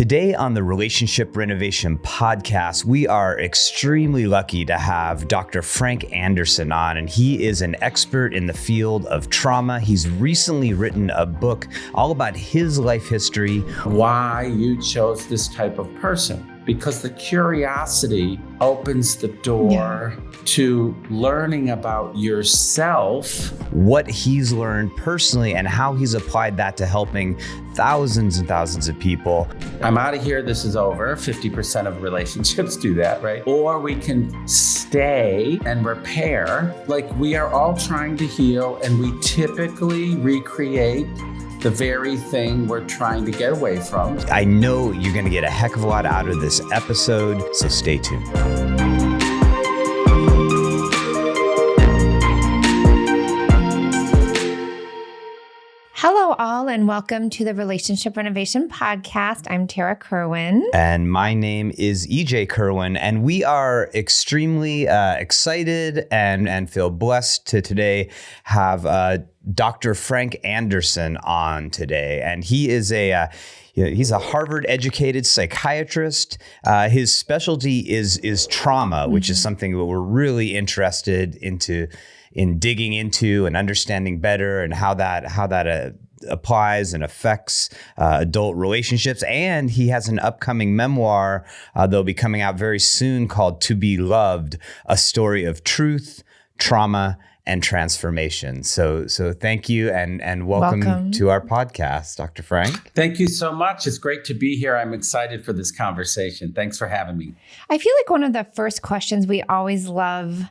Today on the Relationship Renovation podcast, we are extremely lucky to have Dr. Frank Anderson on, and he is an expert in the field of trauma. He's recently written a book all about his life history. Why you chose this type of person. Because the curiosity opens the door to learning about yourself. What he's learned personally and how he's applied that to helping thousands and thousands of people. I'm out of here, this is over. 50% of relationships do that, right? Or we can stay and repair. Like we are all trying to heal, and we typically recreate the very thing we're trying to get away from. I know you're going to get a heck of a lot out of this episode, so stay tuned. Hello, all, and welcome to the Relationship Renovation podcast. I'm Tarah Kerwin. And my name is EJ Kerwin, and we are extremely excited and feel blessed to today have Dr. Frank Anderson on today. And he is he's a Harvard-educated psychiatrist. His specialty is trauma, which is something that we're really interested in digging into and understanding better, and how that applies and affects adult relationships. And he has an upcoming memoir that'll be coming out very soon called To Be Loved, a story of truth, trauma, and transformation. So thank you and welcome to our podcast, Dr. Frank. Thank you so much. It's great to be here. I'm excited for this conversation. Thanks for having me. I feel like one of the first questions we always love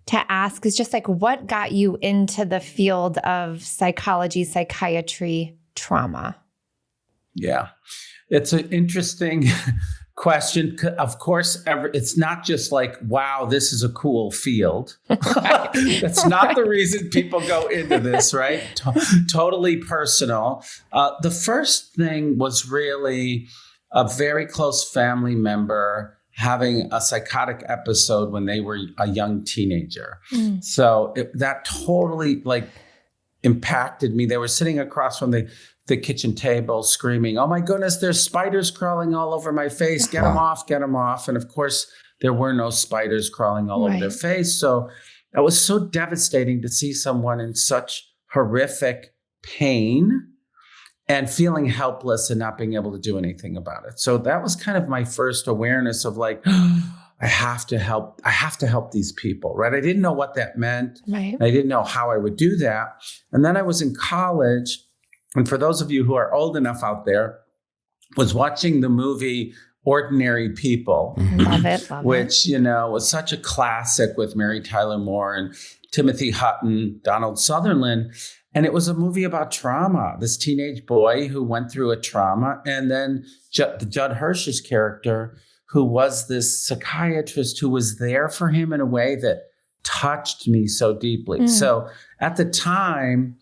to ask is just like, what got you into the field of psychology, psychiatry, trauma? Yeah, it's an interesting question. Of course, it's not just like, wow, this is a cool field. That's not the reason people go into this, right? Totally personal. The first thing was really a very close family member having a psychotic episode when they were a young teenager. So that totally impacted me. They were sitting across from the kitchen table screaming, "Oh my goodness, there's spiders crawling all over my face. Get them off, get them off." And of course, there were no spiders crawling all over their face. So that was so devastating to see someone in such horrific pain and feeling helpless and not being able to do anything about it. So that was kind of my first awareness of like, I have to help these people, right? I didn't know what that meant. Right. I didn't know how I would do that. And then I was in college. And for those of you who are old enough out there, was watching the movie Ordinary People. Love it. Which, was such a classic with Mary Tyler Moore and Timothy Hutton, Donald Sutherland. And it was a movie about trauma, this teenage boy who went through a trauma. And then Judd Hirsch's character, who was this psychiatrist who was there for him in a way that touched me so deeply. So at the time,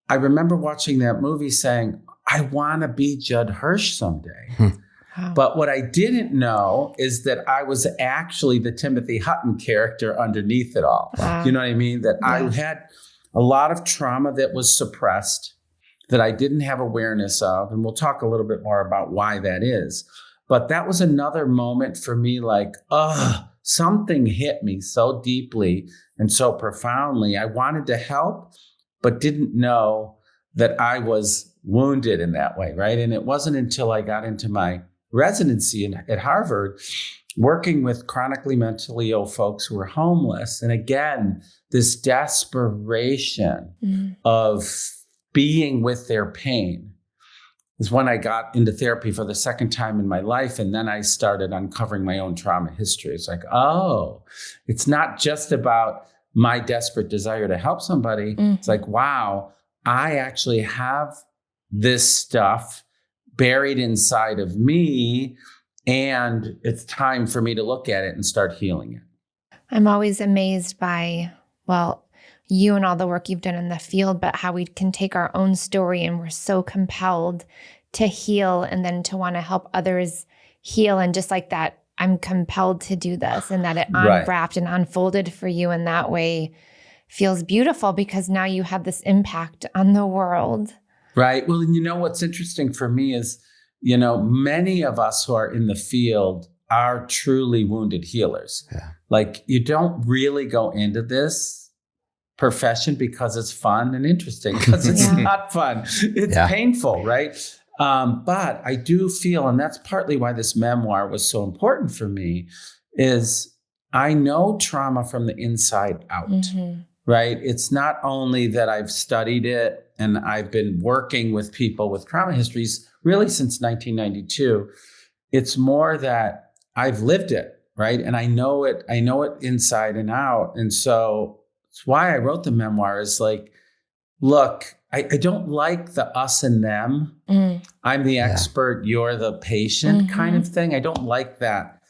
I remember watching that movie saying, I want to be Judd Hirsch someday. Wow. But what I didn't know is that I was actually the Timothy Hutton character underneath it all. Wow. You know what I mean? That I had a lot of trauma that was suppressed, that I didn't have awareness of. And we'll talk a little bit more about why that is. But that was another moment for me, like, something hit me so deeply and so profoundly. I wanted to help, but didn't know that I was wounded in that way, right? And it wasn't until I got into my residency at Harvard, working with chronically mentally ill folks who were homeless. And again, this desperation of being with their pain is when I got into therapy for the second time in my life. And then I started uncovering my own trauma history. It's like, it's not just about my desperate desire to help somebody. It's like, wow, I actually have this stuff buried inside of me, and it's time for me to look at it and start healing it. I'm always amazed by, you and all the work you've done in the field, but how we can take our own story and we're so compelled to heal and then to want to help others heal. And just like that, I'm compelled to do this, and that it unwrapped and unfolded for you in that way feels beautiful, because now you have this impact on the world. Right. Well, and what's interesting for me is many of us who are in the field are truly wounded healers. Yeah. Like, you don't really go into this profession because it's fun and interesting, because it's not fun. It's painful, right? But I do feel, and that's partly why this memoir was so important for me, is I know trauma from the inside out, right? It's not only that I've studied it and I've been working with people with trauma histories really since 1992. It's more that I've lived it, right? And I know it inside and out. And so it's why I wrote the memoir, is like, look, I don't like the us and them. I'm the expert, you're the patient kind of thing. I don't like that.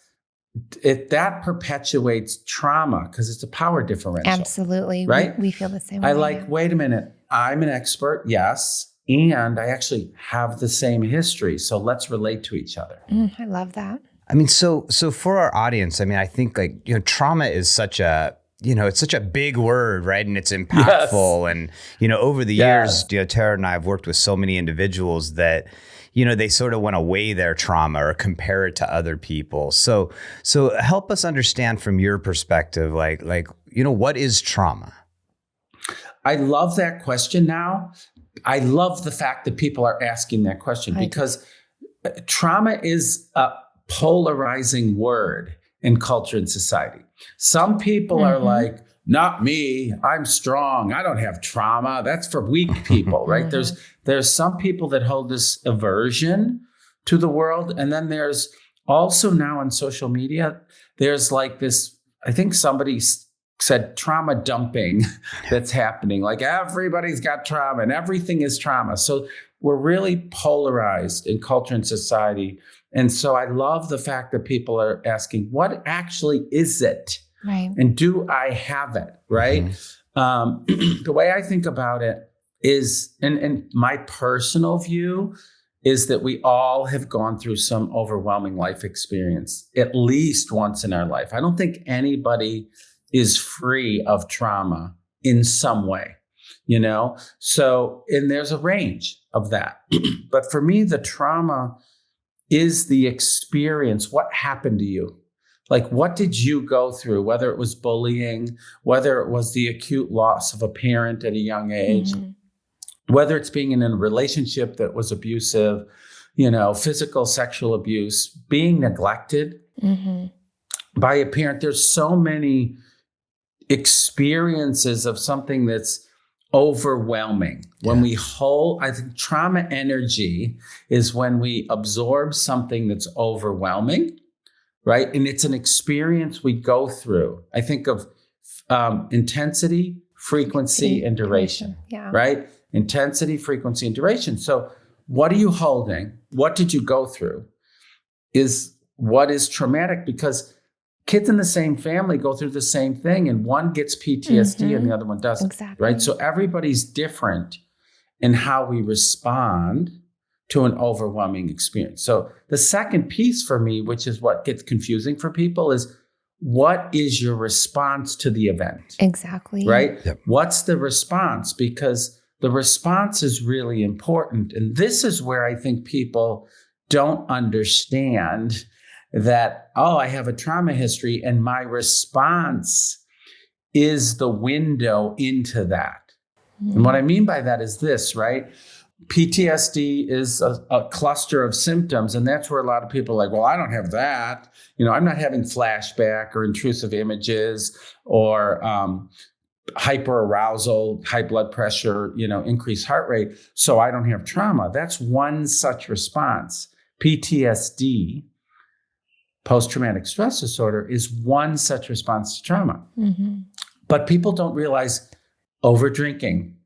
That perpetuates trauma because it's a power differential. Absolutely. Right? We feel the same way. I like, wait a minute, I'm an expert, yes, and I actually have the same history. So let's relate to each other. I love that. I mean, so for our audience, I mean, I think trauma is such a, it's such a big word, right? And it's impactful. And, over the years, Tarah and I have worked with so many individuals that, they sort of want to weigh their trauma or compare it to other people. So help us understand from your perspective, like, what is trauma? I love that question now. I love the fact that people are asking that question because trauma is a polarizing word in culture and society. Some people are like, not me, I'm strong, I don't have trauma. That's for weak people, right? There's some people that hold this aversion to the world. And then there's also now on social media, there's like this, I think somebody said trauma dumping that's happening. Like, everybody's got trauma and everything is trauma. So we're really polarized in culture and society. And so I love the fact that people are asking, what actually is it? Right. And do I have it? Right. The way I think about it is, and my personal view is that we all have gone through some overwhelming life experience at least once in our life. I don't think anybody is free of trauma in some way, So, and there's a range of that. But for me, the trauma is the experience. What happened to you? Like, what did you go through, whether it was bullying, whether it was the acute loss of a parent at a young age, whether it's being in a relationship that was abusive, physical, sexual abuse, being neglected by a parent. There's so many experiences of something that's overwhelming. When we hold, I think trauma energy is when we absorb something that's overwhelming. Right. And it's an experience we go through. I think of intensity, frequency, and duration. Yeah. Right. Intensity, frequency, and duration. So what are you holding? What did you go through? Is what is traumatic, because kids in the same family go through the same thing, and one gets PTSD and the other one doesn't. Exactly. Right. So everybody's different in how we respond to an overwhelming experience. So the second piece for me, which is what gets confusing for people, is what is your response to the event? Exactly. Right? Yep. What's the response? Because the response is really important. And this is where I think people don't understand that, I have a trauma history and my response is the window into that. And what I mean by that is this, right? PTSD is a cluster of symptoms. And that's where a lot of people are like, well, I don't have that. I'm not having flashback or intrusive images or hyperarousal, high blood pressure, increased heart rate. So I don't have trauma. That's one such response. PTSD, post-traumatic stress disorder, is one such response to trauma. But people don't realize over-drinking,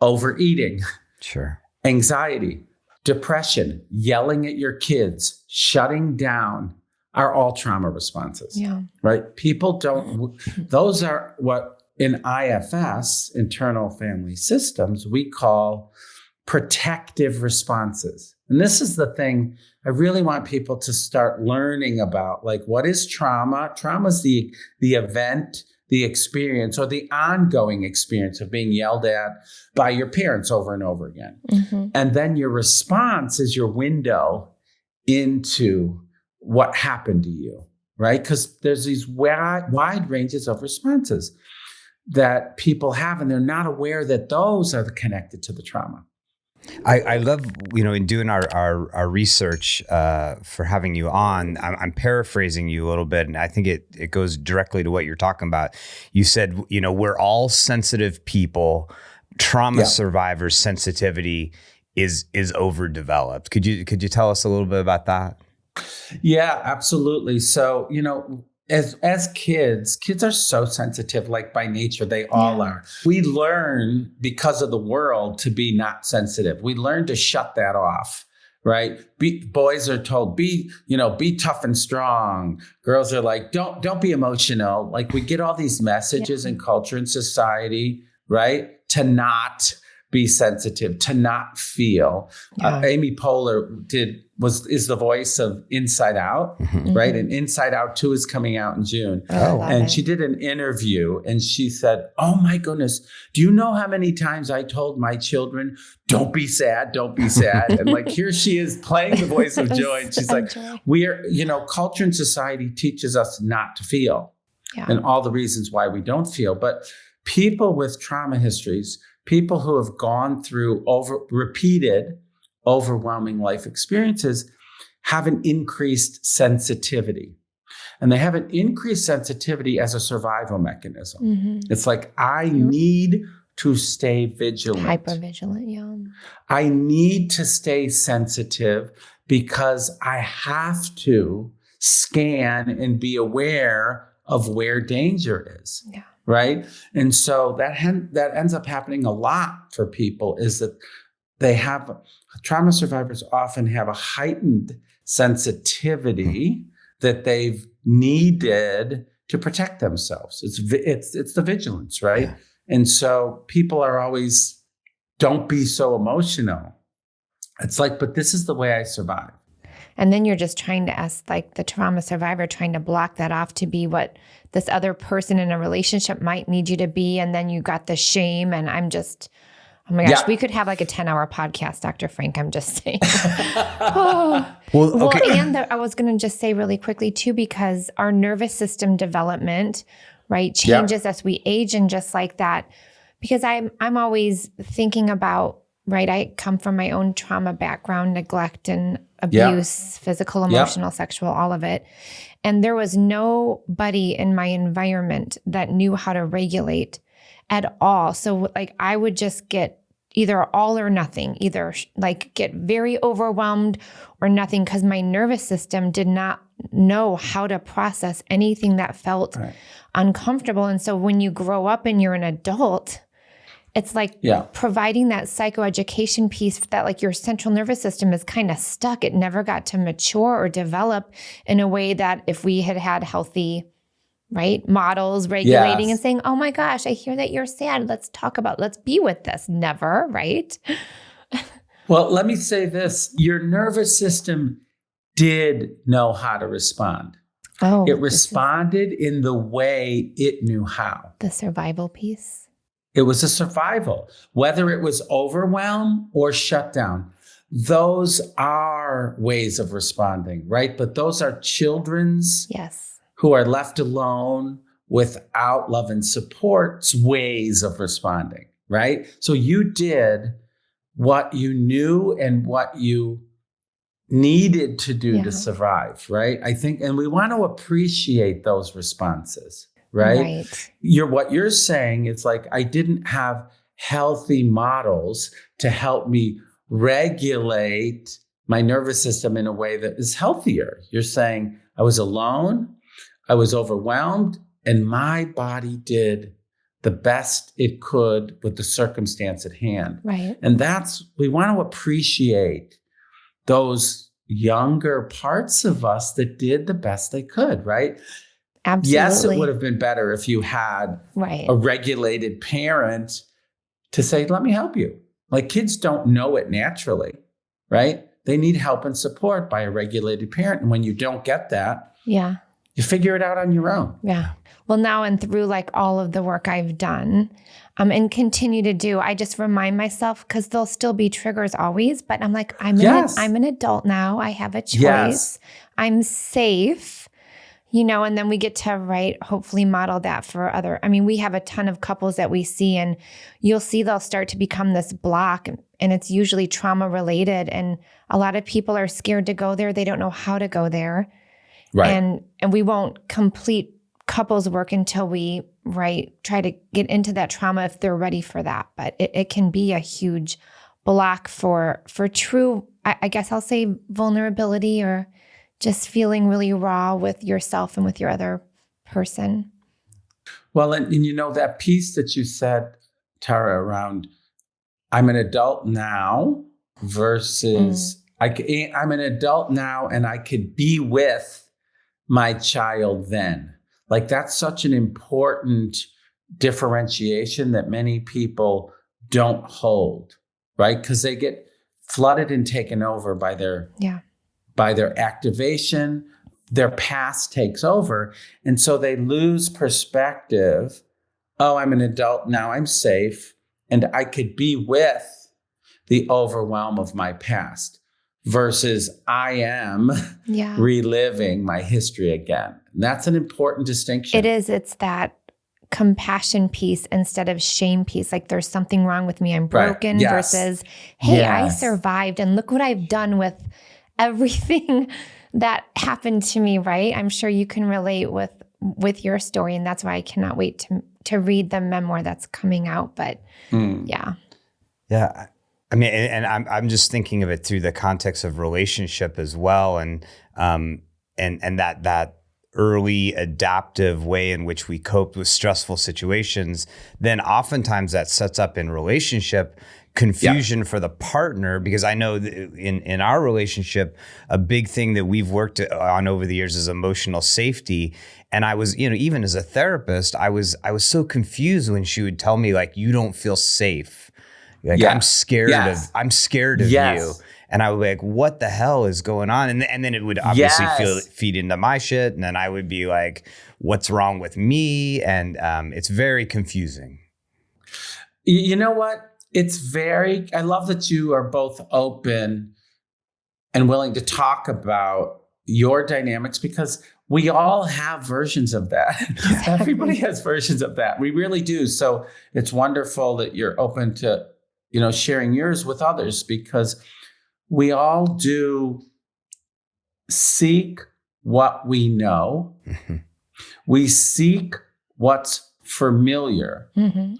overeating, sure, anxiety, depression, yelling at your kids, shutting down are all trauma responses. Yeah. Right? People don't, those are what in IFS, internal family systems, we call protective responses. And this is the thing I really want people to start learning about. Like, what is trauma? Trauma is the event the experience or the ongoing experience of being yelled at by your parents over and over again. And then your response is your window into what happened to you, right? Because there's these wide ranges of responses that people have, and they're not aware that those are connected to the trauma. I love, in doing our research for having you on, I'm paraphrasing you a little bit, and I think it goes directly to what you're talking about. You said, we're all sensitive people. Trauma survivors' sensitivity is overdeveloped. Could you tell us a little bit about that? Yeah, absolutely. So, as kids are so sensitive, like by nature, they all are. We learn because of the world to be not sensitive. We learn to shut that off, right? Boys are told, be tough and strong. Girls are like, don't be emotional. Like we get all these messages in culture and society, right? To not be sensitive, to not feel. Amy Poehler is the voice of Inside Out, right? And Inside Out 2 is coming out in June. And she did an interview and she said, oh my goodness, do you know how many times I told my children, don't be sad, don't be sad. And like, here she is playing the voice of joy. And she's like, culture and society teaches us not to feel and all the reasons why we don't feel. But people with trauma histories, people who have gone through repeated, overwhelming life experiences have an increased sensitivity. And they have an increased sensitivity as a survival mechanism. It's like, I need to stay vigilant. Hypervigilant, I need to stay sensitive because I have to scan and be aware of where danger is. Right. And so that ends up happening a lot for people, is that trauma survivors often have a heightened sensitivity that they've needed to protect themselves. It's the vigilance, right? And so people are always, don't be so emotional. It's like, but this is the way I survive. And then you're just trying to ask, like the trauma survivor, trying to block that off to be what this other person in a relationship might need you to be. And then you got the shame. And I'm just, oh my gosh, we could have like a 10-hour podcast, Dr. Frank. I'm just saying. Well, and I was going to just say really quickly too, because our nervous system development, right, changes as we age, and just like that, because I'm always thinking about, right, I come from my own trauma background, neglect and abuse, physical, emotional, sexual, all of it. And there was nobody in my environment that knew how to regulate at all. So like I would just get either all or nothing, either like get very overwhelmed or nothing, because my nervous system did not know how to process anything that felt uncomfortable. And so when you grow up and you're an adult, it's like providing that psychoeducation piece that like your central nervous system is kind of stuck. It never got to mature or develop in a way that if we had healthy, right, models regulating and saying, oh my gosh, I hear that you're sad. Let's be with this. Never, right? Well, let me say this. Your nervous system did know how to respond. It responded in the way it knew how. The survival piece. It was a survival, whether it was overwhelm or shutdown. Those are ways of responding, right? But those are children's who are left alone without love and support's ways of responding, right? So you did what you knew and what you needed to do to survive, right? I think, and we want to appreciate those responses. Right. What you're saying is like, I didn't have healthy models to help me regulate my nervous system in a way that is healthier. You're saying I was alone, I was overwhelmed, and my body did the best it could with the circumstance at hand. Right. And we want to appreciate those younger parts of us that did the best they could, right? Absolutely. Yes, it would have been better if you had a regulated parent to say, let me help you. Like kids don't know it naturally, right? They need help and support by a regulated parent. And when you don't get that, you figure it out on your own. Yeah. Well, now and through like all of the work I've done and continue to do, I just remind myself, because there'll still be triggers always, but I'm like, I'm an adult now. I have a choice. Yes. I'm safe, and then we get to hopefully model that for other. I mean, we have a ton of couples that we see, and you'll see they'll start to become this block, and it's usually trauma related. And a lot of people are scared to go there. They don't know how to go there. Right. And we won't complete couples work until we try to get into that trauma if they're ready for that. But it can be a huge block for true, I guess I'll say, vulnerability, or just feeling really raw with yourself and with your other person. Well, and that piece that you said, Tarah, around I'm an adult now versus I'm an adult now and I could be with my child then. Like, that's such an important differentiation that many people don't hold, right? Because they get flooded and taken over by their activation. Their past takes over. And so they lose perspective. Oh, I'm an adult now, I'm safe, and I could be with the overwhelm of my past versus I am reliving my history again. And that's an important distinction. It is. It's that compassion piece instead of shame piece. Like, there's something wrong with me, I'm broken, versus, hey, I survived and look what I've done with everything that happened to me, right? I'm sure you can relate with your story, and that's why I cannot wait to read the memoir that's coming out. But yeah. I mean, and I'm just thinking of it through the context of relationship as well, and that early adaptive way in which we coped with stressful situations. Then oftentimes that sets up in relationship confusion for the partner, because I know in our relationship, a big thing that we've worked on over the years is emotional safety. And I was, even as a therapist, I was so confused when she would tell me, like, you don't feel safe. Like, I'm scared of you. And I would be like, what the hell is going on? And then it would obviously feed into my shit. And then I would be like, what's wrong with me? And it's very confusing. You know what? I love that you are both open and willing to talk about your dynamics, because we all have versions of that. Exactly. Everybody has versions of that. We really do. So it's wonderful that you're open to, sharing yours with others, because we all do seek what we know. Mm-hmm. We seek what's familiar. Mm-hmm.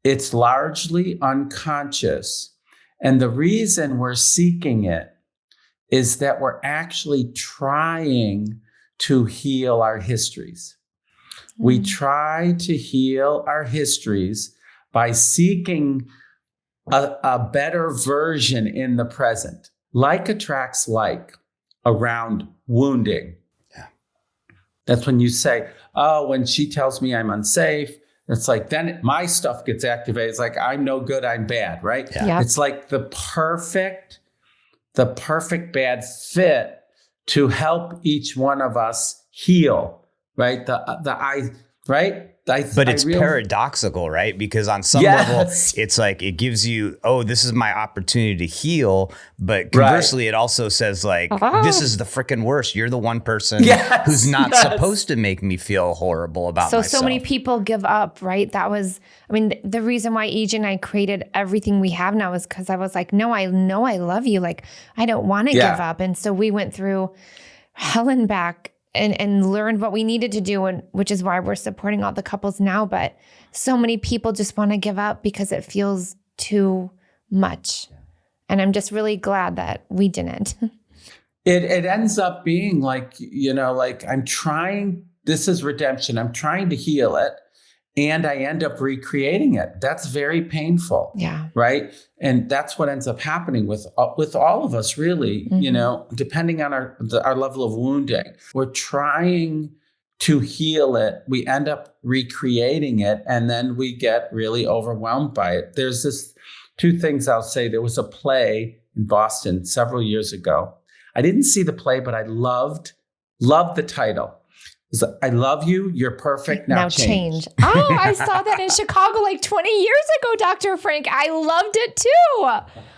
It's largely unconscious. And the reason we're seeking it is that we're actually trying to heal our histories. Mm-hmm. We try to heal our histories by seeking a better version in the present. Like attracts like around wounding. Yeah. That's when you say, oh, when she tells me I'm unsafe, it's like, then my stuff gets activated. It's like, I'm no good, I'm bad, right? Yeah. Yep. It's like the perfect bad fit to help each one of us heal, right? But it's paradoxical, right? Because on some level, it's like, it gives you, oh, this is my opportunity to heal. But conversely, it also says, like, this is the freaking worst. You're the one person who's not supposed to make me feel horrible about myself. So many people give up, right? That was, the reason why EJ and I created everything we have now is because I was like, no, I know I love you. Like, I don't want to give up. And so we went through hell and back and learned what we needed to do, and which is why we're supporting all the couples now. But so many people just want to give up because it feels too much. And I'm just really glad that we didn't. It ends up being like, I'm trying, this is redemption. I'm trying to heal it, and I end up recreating it. That's very painful. Yeah. Right. And that's what ends up happening with all of us, really, depending on our level of wounding. We're trying to heal it. We end up recreating it, and then we get really overwhelmed by it. There's this two things I'll say. There was a play in Boston several years ago. I didn't see the play, but I loved the title. It's like, I love you. You're perfect. Now change. Oh, I saw that in Chicago like 20 years ago, Dr. Frank. I loved it too.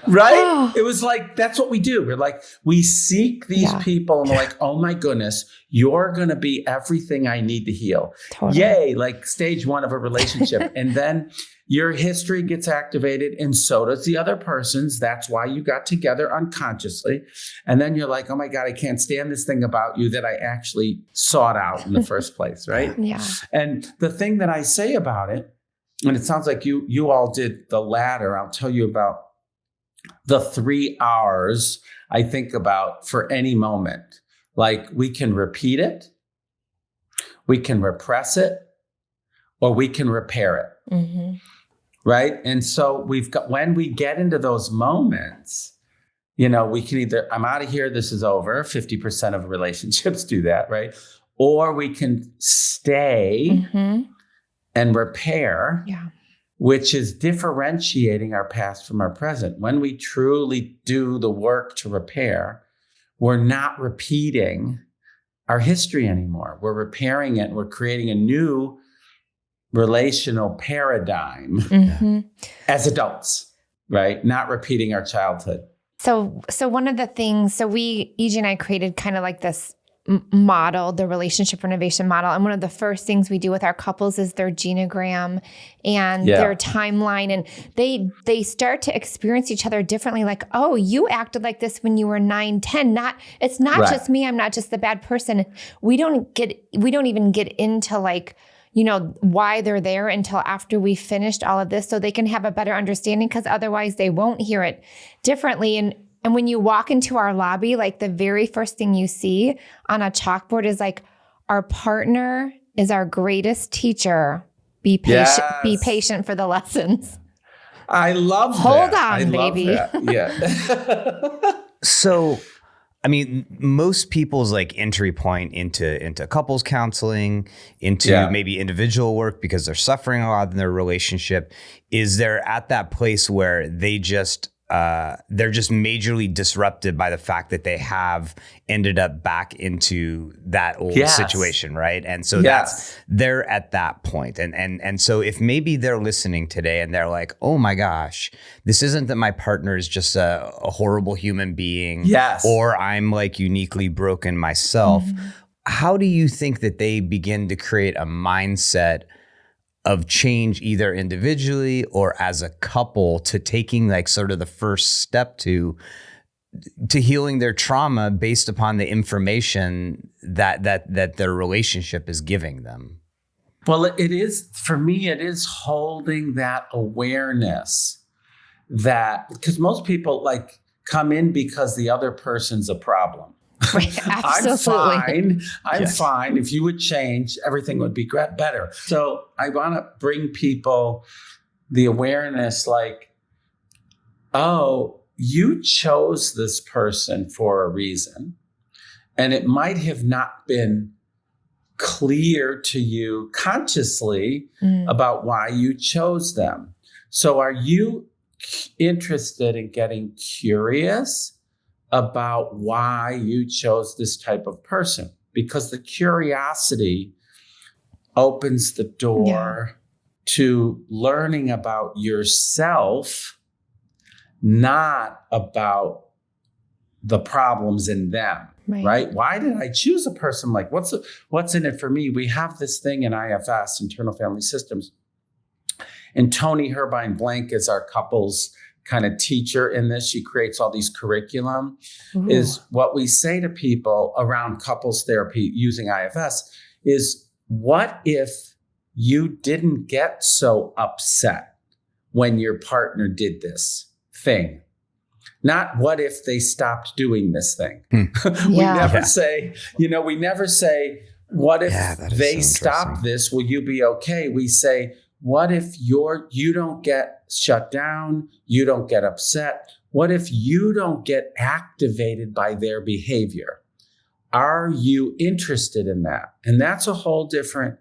Right? Oh. It was like, that's what we do. We're like, we seek these people and we're like, oh my goodness, you're going to be everything I need to heal. Totally. Yay. Like stage one of a relationship. And then your history gets activated and so does the other person's. That's why you got together unconsciously. And then you're like, oh my God, I can't stand this thing about you that I actually sought out in the first place. Right? Yeah. And the thing that I say about it, and it sounds like you all did the latter. I'll tell you about the 3 hours I think about for any moment. Like we can repeat it, we can repress it, or we can repair it. Mm-hmm. Right. And so when we get into those moments, we can either, I'm out of here, this is over. 50% of relationships do that. Right. Or we can stay and repair. Yeah. Which is differentiating our past from our present. When we truly do the work to repair, we're not repeating our history anymore. We're repairing it. We're creating a new relational paradigm as adults, right? Not repeating our childhood. So one of the things, EJ and I created kind of like this model, the relationship renovation model. And one of the first things we do with our couples is their genogram and their timeline. And they start to experience each other differently. Like, oh, you acted like this when you were 9, 10. It's not just me. I'm not just the bad person. We don't even get into like, why they're there until after we finished all of this so they can have a better understanding, because otherwise they won't hear it differently. And when you walk into our lobby, like the very first thing you see on a chalkboard is like, our partner is our greatest teacher. Be patient. Yes. Be patient for the lessons. I love that. Hold on, baby. Yeah. So, I mean, most people's like entry point into couples counseling, into maybe individual work because they're suffering a lot in their relationship, is they're at that place where they're just majorly disrupted by the fact that they have ended up back into that old situation, right? And so they're at that point. And so if maybe they're listening today and they're like, oh my gosh, this isn't that my partner is just a horrible human being, or I'm like uniquely broken myself. How do you think that they begin to create a mindset of change either individually or as a couple to taking like sort of the first step to healing their trauma based upon the information that their relationship is giving them? Well, it is, for me, it is holding that awareness that, because most people like come in because the other person's a problem. Right, absolutely. I'm fine. If you would change, everything would be better. So I want to bring people the awareness like, oh, you chose this person for a reason. And it might have not been clear to you consciously about why you chose them. So are you interested in getting curious about why you chose this type of person? Because the curiosity opens the door to learning about yourself, not about the problems in them, right? Why did I choose a person like, what's in it for me? We have this thing in IFS, Internal Family Systems, and Toni Herbine Blank is our couples kind of teacher in this. She creates all these curriculum. Is what we say to people around couples therapy using IFS is, what if you didn't get so upset when your partner did this thing? Not what if they stopped doing this thing. We never say, we never say, what if they stop this? Will you be okay? We say, what if you don't get shut down? You don't get upset? What if you don't get activated by their behavior? Are you interested in that? And that's a whole different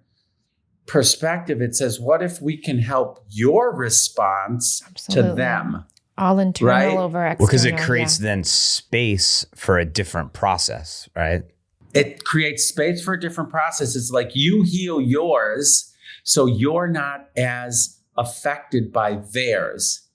perspective. It says, what if we can help your response to them? All internal over external. Well, because it creates then space for a different process, right? It creates space for a different process. It's like you heal yours, so you're not as affected by theirs.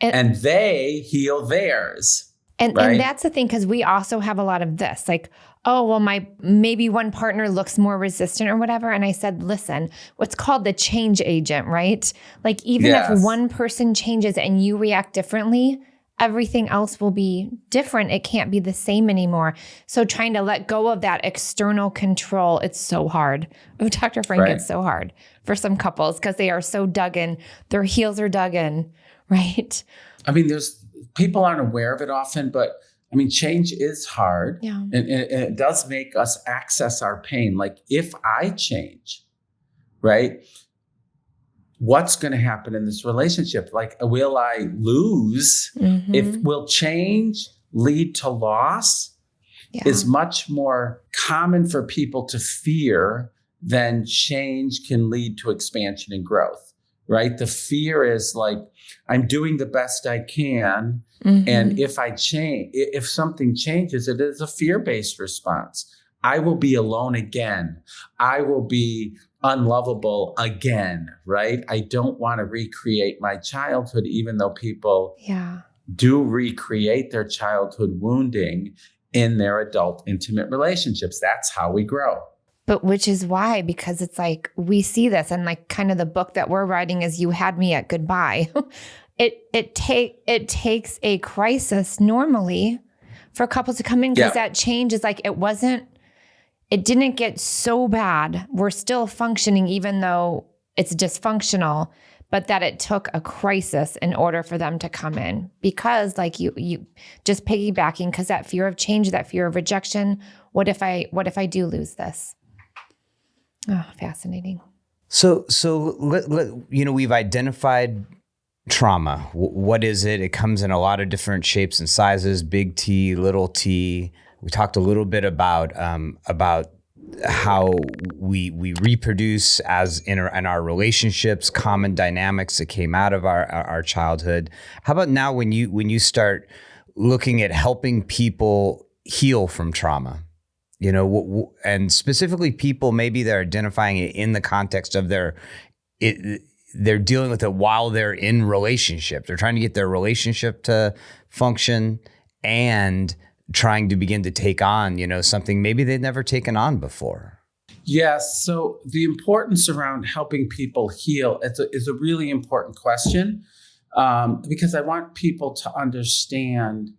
And they heal theirs. And right? and that's the thing, because we also have a lot of this, like, oh, well, maybe one partner looks more resistant or whatever. And I said, listen, what's called the change agent, right? Like, even if one person changes and you react differently, everything else will be different. It can't be the same anymore. So trying to let go of that external control, it's so hard. Oh, Dr. Frank, it's so hard for some couples because they are so dug in. Their heels are dug in, right? I mean, people aren't aware of it often, but I mean, change is hard. Yeah. And it does make us access our pain. Like, if I change, right? What's going to happen in this relationship? Like, will I lose? Will change lead to loss? Is much more common for people to fear than change can lead to expansion and growth, right? The fear is like, I'm doing the best I can. And if something changes, it is a fear-based response. I will be alone again. I will be unlovable again, right? I don't want to recreate my childhood, even though people do recreate their childhood wounding in their adult intimate relationships. That's how we grow. But which is why, because it's like, we see this, and like kind of the book that we're writing is You Had Me at Goodbye. It takes a crisis normally for couples to come in, because that change is like, it didn't get so bad. We're still functioning, even though it's dysfunctional, but that it took a crisis in order for them to come in. Because like you just piggybacking, because that fear of change, that fear of rejection, what if I do lose this? Oh, fascinating. So we've identified trauma. What is it? It comes in a lot of different shapes and sizes, big T, little t. We talked a little bit about how we reproduce as in our relationships, common dynamics that came out of our childhood. How about now when you start looking at helping people heal from trauma? And specifically people maybe they're identifying it in the context of they're dealing with it while they're in relationship. They're trying to get their relationship to function and trying to begin to take on, something maybe they've never taken on before. Yes. So the importance around helping people heal is a really important question, because I want people to understand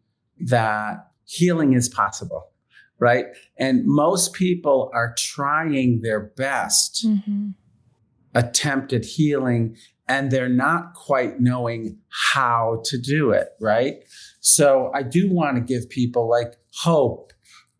that healing is possible, right? And most people are trying their best attempt at healing, and they're not quite knowing how to do it, right? So I do want to give people like hope.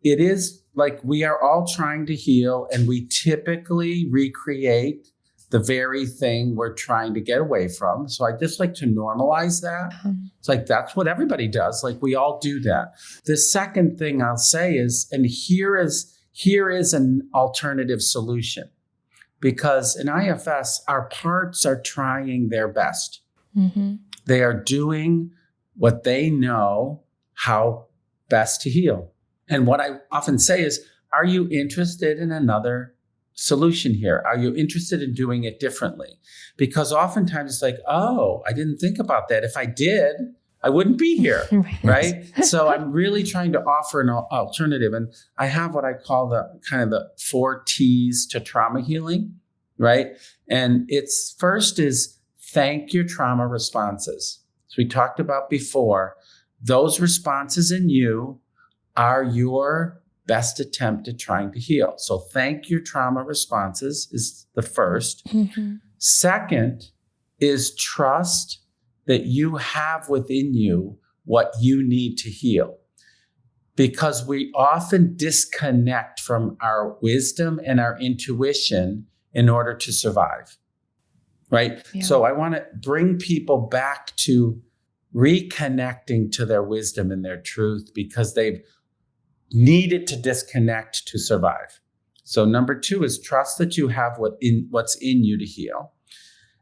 It is like we are all trying to heal, and we typically recreate the very thing we're trying to get away from. So I just like to normalize that. It's like, that's what everybody does. Like, we all do that. The second thing I'll say is, and here is an alternative solution, because in IFS, our parts are trying their best. They are doing what they know how best to heal. And what I often say is, are you interested in another solution here? Are you interested in doing it differently? Because oftentimes it's like, oh, I didn't think about that. If I did, I wouldn't be here, right? So I'm really trying to offer an alternative. And I have what I call the kind of the 4 T's to trauma healing, right? And it's first is thank your trauma responses. So we talked about before, those responses in you are your best attempt at trying to heal. So thank your trauma responses is the first. Second is trust that you have within you what you need to heal. Because we often disconnect from our wisdom and our intuition in order to survive, right? Yeah. So I want to bring people back to reconnecting to their wisdom and their truth, because they've needed to disconnect to survive. So number 2 is trust that you have what's in you to heal.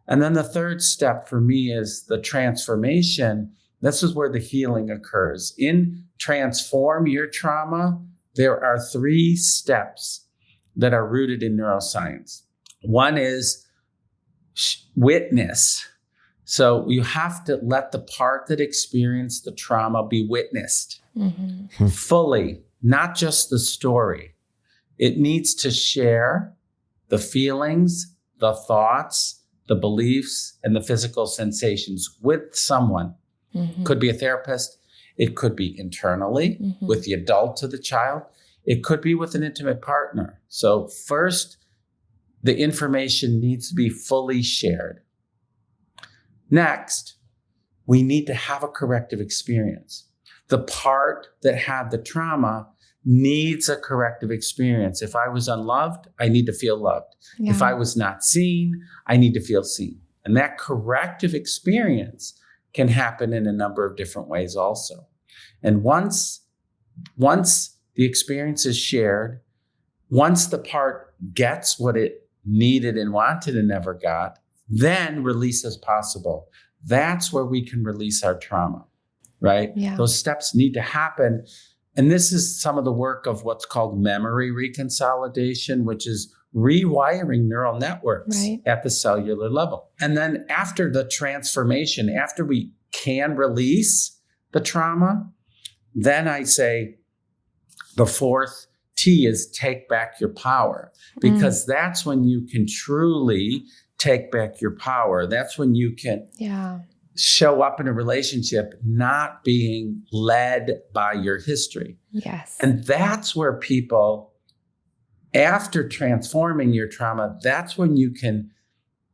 And then the third step for me is the transformation. This is where the healing occurs. In transform your trauma, there are 3 steps that are rooted in neuroscience. One is witness. So you have to let the part that experienced the trauma be witnessed fully, not just the story. It needs to share the feelings, the thoughts, the beliefs, and the physical sensations with someone. Could be a therapist. It could be internally with the adult to the child. It could be with an intimate partner. So first, the information needs to be fully shared. Next, we need to have a corrective experience. The part that had the trauma needs a corrective experience. If I was unloved, I need to feel loved. Yeah. If I was not seen, I need to feel seen. And that corrective experience can happen in a number of different ways also. And once the experience is shared, once the part gets what it needed and wanted and never got, then release is possible. That's where we can release our trauma, right? Yeah. Those steps need to happen. And this is some of the work of what's called memory reconsolidation, which is rewiring neural networks at the cellular level. And then after the transformation, after we can release the trauma, then I say the 4th T is take back your power, because that's when you can truly take back your power. That's when you can show up in a relationship not being led by your history. Yes. And that's where people, after transforming your trauma, that's when you can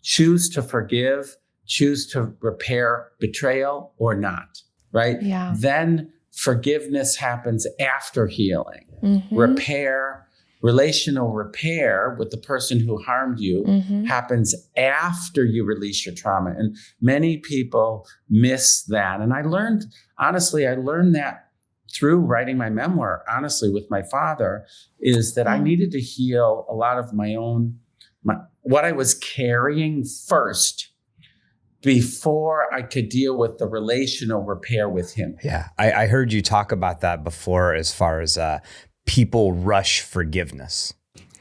choose to forgive, choose to repair betrayal or not, right? Yeah. Then forgiveness happens after healing. Repair, relational repair with the person who harmed you happens after you release your trauma. And many people miss that. And I learned that through writing my memoir, honestly, with my father, is that I needed to heal a lot of what I was carrying first before I could deal with the relational repair with him. Yeah, I heard you talk about that before as far as people rush forgiveness.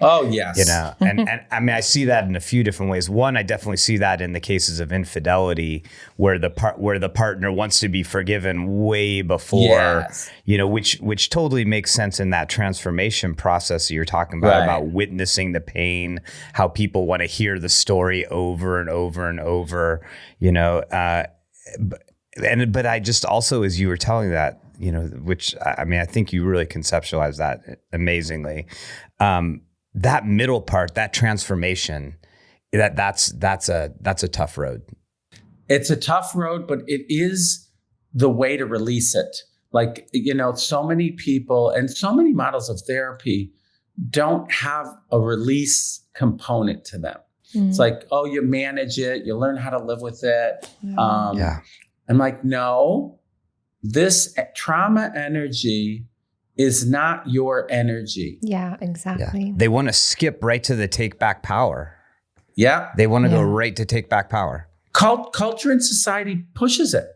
Oh, yes. You know, and I mean, I see that in a few different ways. One, I definitely see that in the cases of infidelity where the partner wants to be forgiven way before, you know, which totally makes sense in that transformation process that you're talking about witnessing the pain, how people want to hear the story over and over and over, you know, but I just also, as you were telling that, you know, which I mean, I think you really conceptualized that amazingly. That middle part, that transformation, that's a tough road. It's a tough road, but it is the way to release it. Like, you know, so many people and so many models of therapy don't have a release component to them. It's like, oh, you manage it, you learn how to live with it. I'm like, no, this trauma energy is not your energy. Yeah, exactly. Yeah. They want to skip right to the take back power. Yeah. They want to go right to take back power. Culture and society pushes it.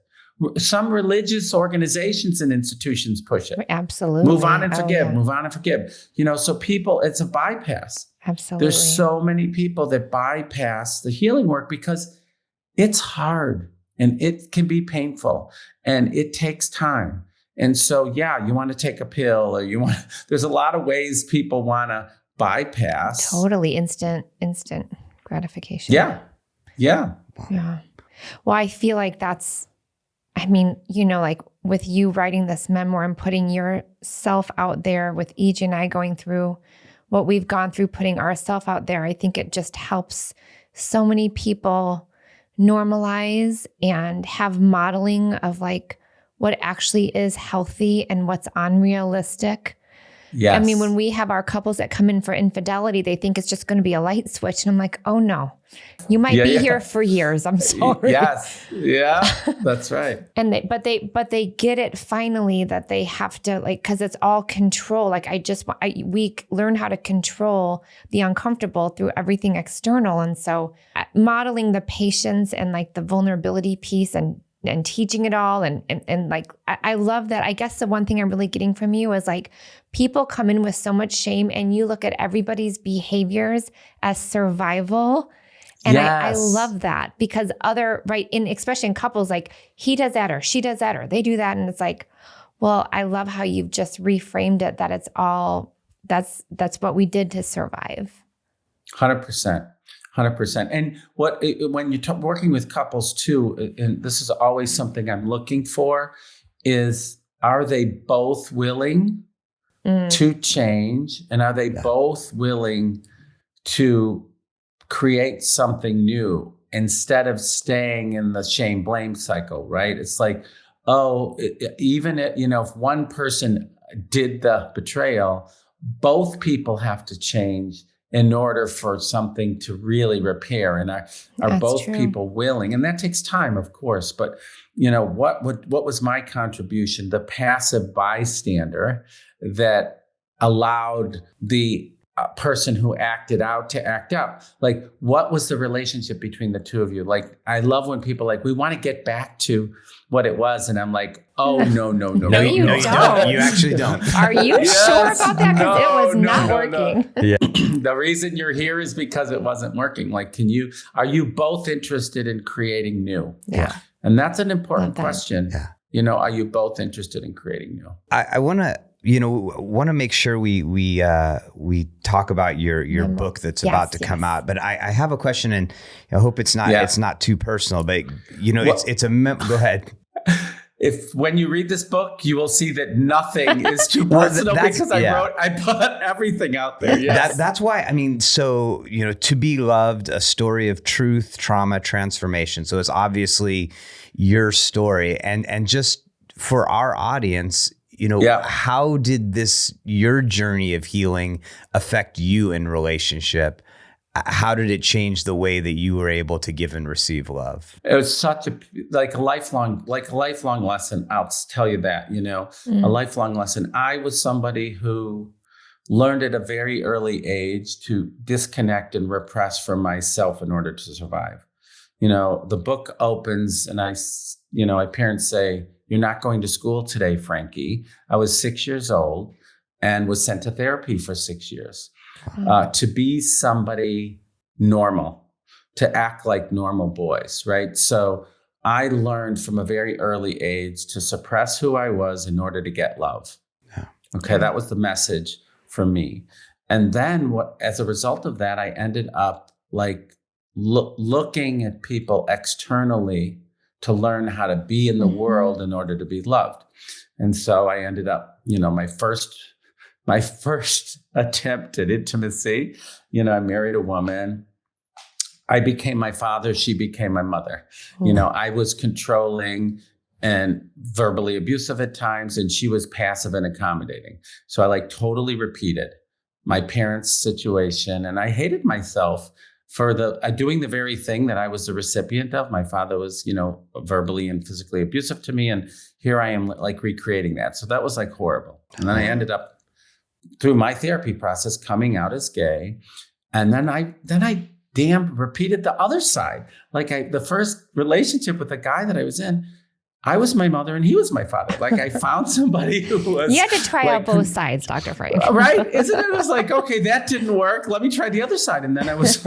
Some religious organizations and institutions push it. Absolutely. Move on and forgive, move on and forgive. You know, so people, it's a bypass. Absolutely. There's so many people that bypass the healing work because it's hard and it can be painful and it takes time. And so, yeah, you want to take a pill or there's a lot of ways people want to bypass. Totally instant gratification. Yeah. Yeah. Well, I feel like I mean, you know, like with you writing this memoir and putting yourself out there, with EJ and I going through what we've gone through, putting ourselves out there, I think it just helps so many people normalize and have modeling of like what actually is healthy and what's unrealistic. Yes. I mean, when we have our couples that come in for infidelity, they think it's just going to be a light switch. And I'm like, oh no, you might be here for years. I'm sorry. Yes. Yeah, that's right. And they get it finally that they have to, like, cause it's all control. Like we learn how to control the uncomfortable through everything external. And so modeling the patience and like the vulnerability piece and and teaching it all. And like, I love that. I guess the one thing I'm really getting from you is like, people come in with so much shame and you look at everybody's behaviors as survival. And I love that because especially in couples, like he does that or she does that or they do that. And it's like, well, I love how you've just reframed it, that it's all, that's what we did to survive. 100%. 100%. And when you're working with couples too, and this is always something I'm looking for, is are they both willing to change? And are they both willing to create something new instead of staying in the shame blame cycle, right? It's like, if one person did the betrayal, both people have to change in order for something to really repair. And are both people willing? And that takes time, of course. But what was my contribution? The passive bystander that allowed the person who acted out to act out. Like, what was the relationship between the two of you? Like, I love when people like, we want to get back to what it was. And I'm like, oh, no. No, you don't. You actually don't. Are you sure about that? Because it was not working. No. Yeah. The reason you're here is because it wasn't working. Like, are you both interested in creating new? Yeah. And that's an important question. Yeah. Are you both interested in creating new? I want to make sure we talk about your book that's about to come out. But I have a question, and I hope it's not too personal. But go ahead. If when you read this book, you will see that nothing is too personal because I put everything out there. Yes. That's why, To Be Loved, a story of truth, trauma, transformation. So it's obviously your story. And just for our audience, how did your journey of healing affect you in relationship? How did it change the way that you were able to give and receive love? It was such a lifelong lesson. I'll tell you that, a lifelong lesson. I was somebody who learned at a very early age to disconnect and repress from myself in order to survive. The book opens and my parents say, "You're not going to school today, Frankie." I was 6 years old and was sent to therapy for 6 years. To be somebody normal, to act like normal boys, right? So I learned from a very early age to suppress who I was in order to get love. Yeah. Okay, that was the message for me. And then as a result of that, I ended up like looking at people externally to learn how to be in the world in order to be loved. And so I ended up, my first attempt at intimacy, I married a woman. I became my father. She became my mother. I was controlling and verbally abusive at times, and she was passive and accommodating. So I totally repeated my parents' situation. And I hated myself for doing the very thing that I was the recipient of. My father was, verbally and physically abusive to me. And here I am recreating that. So that was horrible. And then I ended up through my therapy process coming out as gay. And then I repeated the other side. The first relationship with the guy that I was in, I was my mother and he was my father. I found somebody who was... You had to try out both sides, Dr. Frank. Right? Isn't it? It was okay, that didn't work. Let me try the other side. And then I was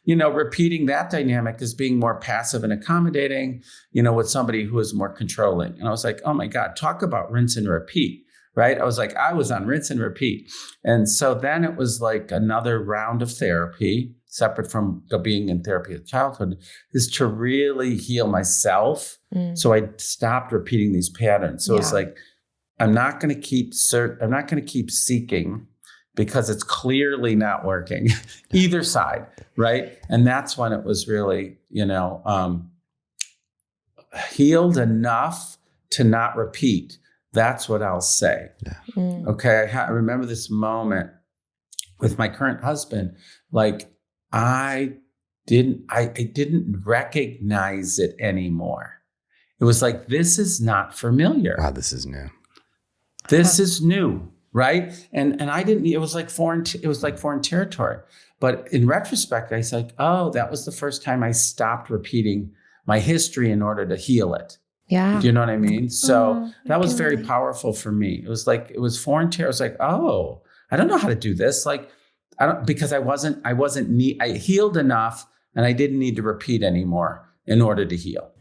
repeating that dynamic as being more passive and accommodating, with somebody who was more controlling. And I was oh my God, talk about rinse and repeat. Right? I was I was on rinse and repeat. And so then it was another round of therapy, separate from being in therapy of childhood, is to really heal myself. So I stopped repeating these patterns. So it's I'm not going to keep seeking because it's clearly not working either side. Right. And that's when it was really, healed enough to not repeat. That's what I'll say. Yeah. Okay. I remember this moment with my current husband. I didn't recognize it anymore. It was this is not familiar. Wow, this is new. This is new, right? And I didn't. It was foreign. It was foreign territory. But in retrospect, I said, "Oh, that was the first time I stopped repeating my history in order to heal it." Yeah. Do you know what I mean? So that was very really. powerful for me. It was like, it was foreign to. I was like, oh, I don't know how to do this. Like, because I healed enough and I didn't need to repeat anymore in order to heal.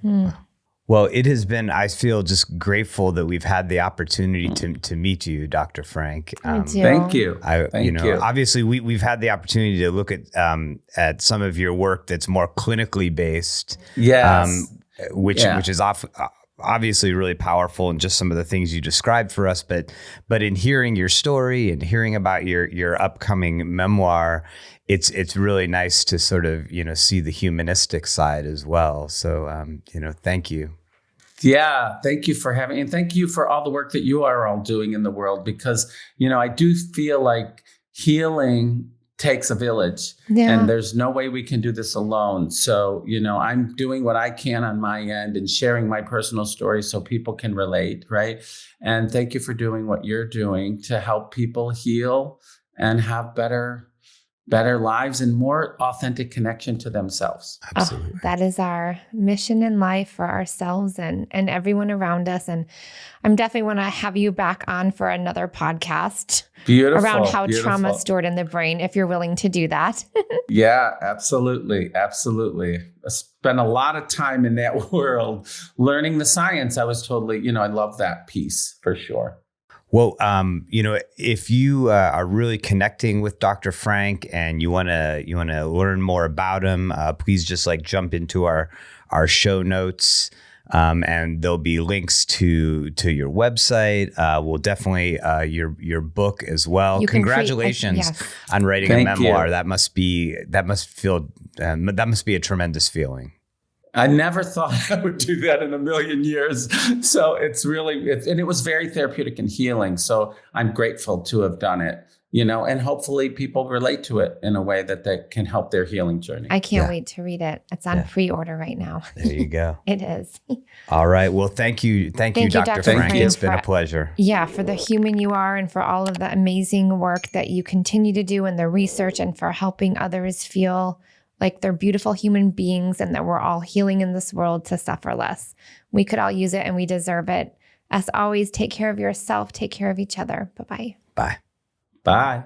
Well, it has been, I feel just grateful that we've had the opportunity to meet you, Dr. Frank. Thank you. Thank you. Obviously we've had the opportunity to look at some of your work that's more clinically based. Yes. Which is obviously really powerful, and just some of the things you described for us. But in hearing your story and hearing about your upcoming memoir, it's really nice to sort of, see the humanistic side as well. So, thank you. Yeah, thank you for having, and thank you for all the work that you are all doing in the world, because, I do feel like healing takes a village, and there's no way we can do this alone. So, I'm doing what I can on my end and sharing my personal story so people can relate, right? And thank you for doing what you're doing to help people heal and have better lives and more authentic connection to themselves. Absolutely. Oh, that is our mission in life for ourselves and everyone around us. And I'm definitely want to have you back on for another podcast. Beautiful. Around how trauma is stored in the brain, if you're willing to do that. Yeah, absolutely. Absolutely. I spent a lot of time in that world learning the science. I was totally, I love that piece for sure. Well, if you are really connecting with Dr. Frank and you want to learn more about him, please just jump into our show notes, and there'll be links to your website. We'll definitely your book as well. Congratulations on writing a memoir. That must be a tremendous feeling. I never thought I would do that in a million years. So and it was very therapeutic and healing. So I'm grateful to have done it, and hopefully people relate to it in a way that can help their healing journey. I can't wait to read it. It's on pre-order right now. There you go. It is. All right. Well, thank you, Dr. Frank. It's been a pleasure. Yeah, for the human you are and for all of the amazing work that you continue to do in the research and for helping others feel like they're beautiful human beings and that we're all healing in this world to suffer less. We could all use it and we deserve it. As always, take care of yourself, take care of each other. Bye-bye. Bye. Bye.